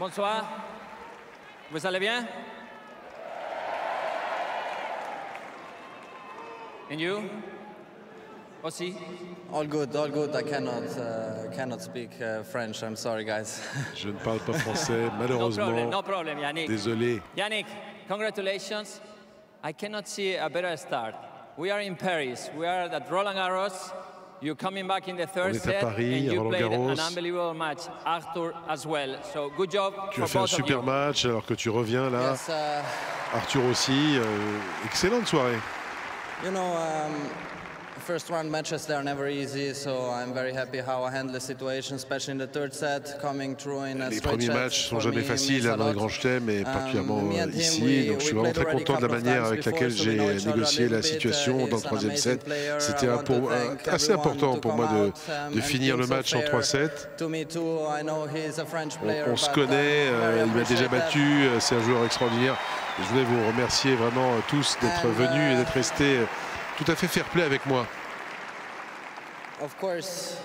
Bonsoir. Vous allez bien? And you? Aussi? All good, all good. I cannot speak French. I'm sorry, guys. Je ne parle pas français, malheureusement. No problem, Yannick. Désolé. Yannick, congratulations. I cannot see a better start. We are in Paris. We are at Roland Garros. You're coming back in the third set, Paris, and you played Roland-Garros. an unbelievable match. Arthur as well. So good job Tu for as fait un both of super you. match alors que tu reviens là. Yes, Arthur aussi. Excellente soirée. you know, first round matches, they're never easy, so I'm very happy how I handle the situation, especially in the third set, coming through in a Les straight premiers set. matchs sont For jamais me, faciles means a dans les lot. grands chelems et particulièrement Me and him, ici. Donc je suis vraiment très content de la manière avec laquelle j'ai négocié la situation dans le troisième set. C'était assez important pour moi de finir le match en 3-7. On se connaît, il m'a déjà battu, c'est un joueur extraordinaire. Et je voulais vous remercier vraiment tous d'être venus et d'être restés tout à fait fair play avec moi. Of course,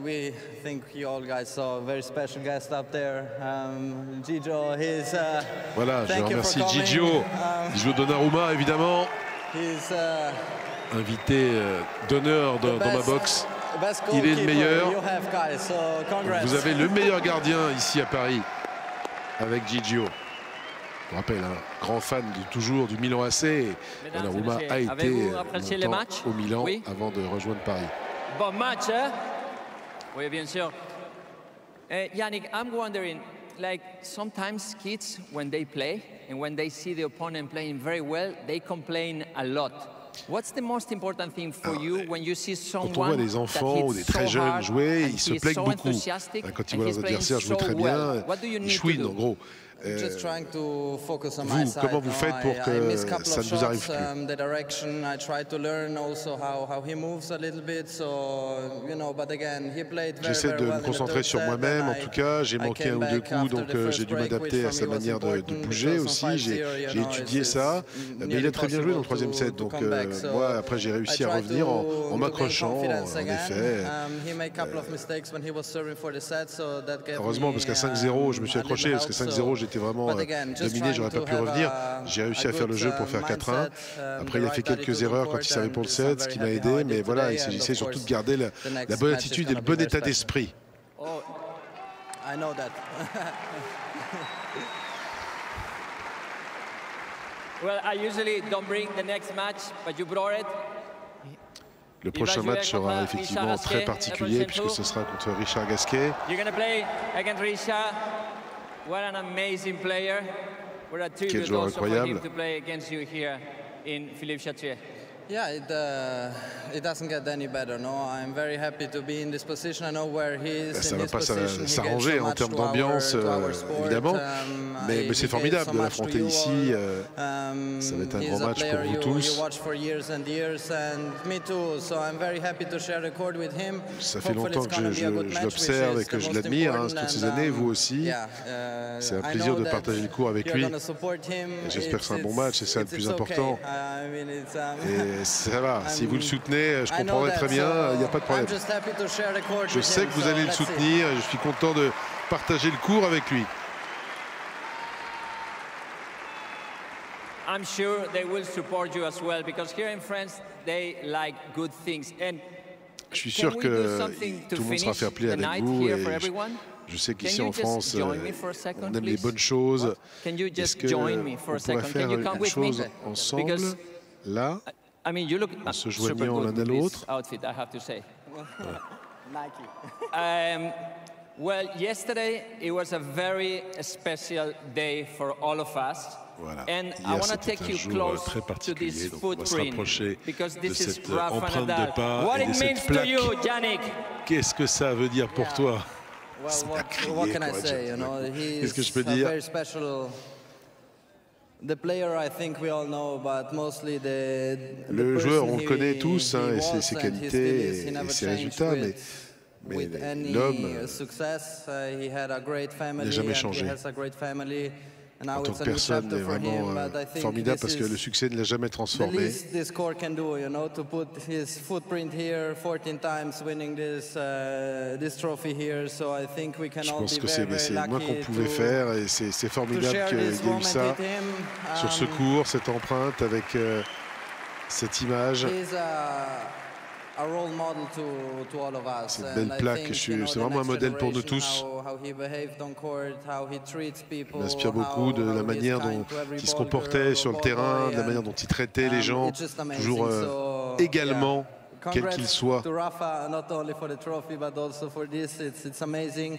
we think you all guys saw a very special guest up there, Gigio. Voilà, je remercie Gigio, Gigio Donnarumma évidemment, invité d'honneur dans ma box. Il est le meilleur. Vous avez le meilleur gardien ici à Paris avec Gigio. Je vous rappelle, un grand fan de toujours du Milan AC. Et Donnarumma a été longtemps au Milan avant de rejoindre Paris. Bon match, hein? Oui, bien sûr. Yannick, I'm wondering, like sometimes kids, when they play and when they see the opponent playing very well, they complain a lot. What's the most important thing for you when you see someone quand on voit des enfants ou des très jeunes jouer, ils se plaignent beaucoup. Quand ils voient leurs adversaires jouer très bien, ils chouinent en gros. Vous, comment vous faites pour que ça ne vous arrive plus? J'essaie de me concentrer sur moi-même. En tout cas, j'ai manqué un ou deux coups, donc j'ai dû m'adapter à sa manière de bouger aussi. J'ai étudié ça. Mais il a très bien joué dans le troisième set. Donc moi, après, j'ai réussi à revenir en m'accrochant, en effet. Heureusement, parce qu'à 5-0, je me suis accroché. Parce que 5-0, j'étais vraiment dominé, j'aurais pas pu revenir. J'ai réussi à faire le jeu pour faire 4-1. Après, il a fait quelques erreurs quand il savait pour le set, ce qui m'a aidé. Mais voilà, il s'agissait surtout de garder la bonne attitude et le bon état d'esprit. Well, I usually don't bring the next match, but you brought it. Le prochain match sera effectivement très particulier puisque ce sera contre Richard Gasquet. You're going to play against Richard. What an amazing player. We're a tribute also for him to play against you here in Philippe Chatrier. Yeah, it doesn't get any better. No, I'm very happy to be in this position. I know where he is. Ça ne va pas s'arranger en termes d'ambiance, évidemment, mais c'est formidable de l'affronter ici. Ça va être un grand match pour vous tous. Ça fait longtemps que je l'observe et que je l'admire, toutes ces années, vous aussi. C'est un plaisir de partager le cours avec lui. J'espère que c'est un bon match et c'est le plus important. Et ça va, si vous le soutenez, je comprendrai très bien, il n'y a pas de problème. Je sais que vous allez le soutenir et je suis content de partager le cours avec lui. I'm sure they will support you as well because here in France they like good things. And je suis sûr que tout le monde sera fair play avec vous et je sais qu'ici en France on aime les bonnes choses. Est-ce qu'on pourrait faire une chose ensemble là? En se joignant l'un à l'autre. Well, yesterday it was a very special day for all of us. Voilà. And I want to take you close to this footprint because this is Rafa Nadal. What it means to you, Yannick? Qu'est-ce que ça veut dire pour toi? What can I say? Qu'est-ce que je peux dire? Le joueur, on le connaît tous, et ses qualités et ses résultats, mais l'homme n'a jamais changé. en tant que personne est vraiment formidable parce que le succès ne l'a jamais transformé. Je pense que c'est le moins qu'on pouvait faire et c'est formidable qu'il y ait eu ça sur ce cours, cette empreinte avec cette image. C'est une belle plaque, c'est vraiment un modèle pour nous tous. Il m'inspire beaucoup de la manière dont il se comportait sur le terrain, de la manière dont il traitait les gens, toujours également, quel qu'il soit.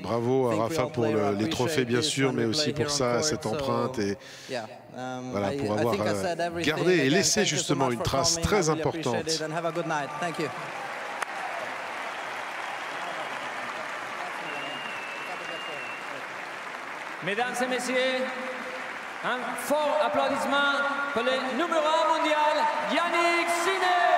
Bravo à Rafa pour les trophées, bien sûr, mais aussi pour ça, cette empreinte et voilà, pour avoir gardé et laissé justement une trace très importante. Mesdames et messieurs, un fort applaudissement pour le numéro 1 mondial, Jannik Sinner.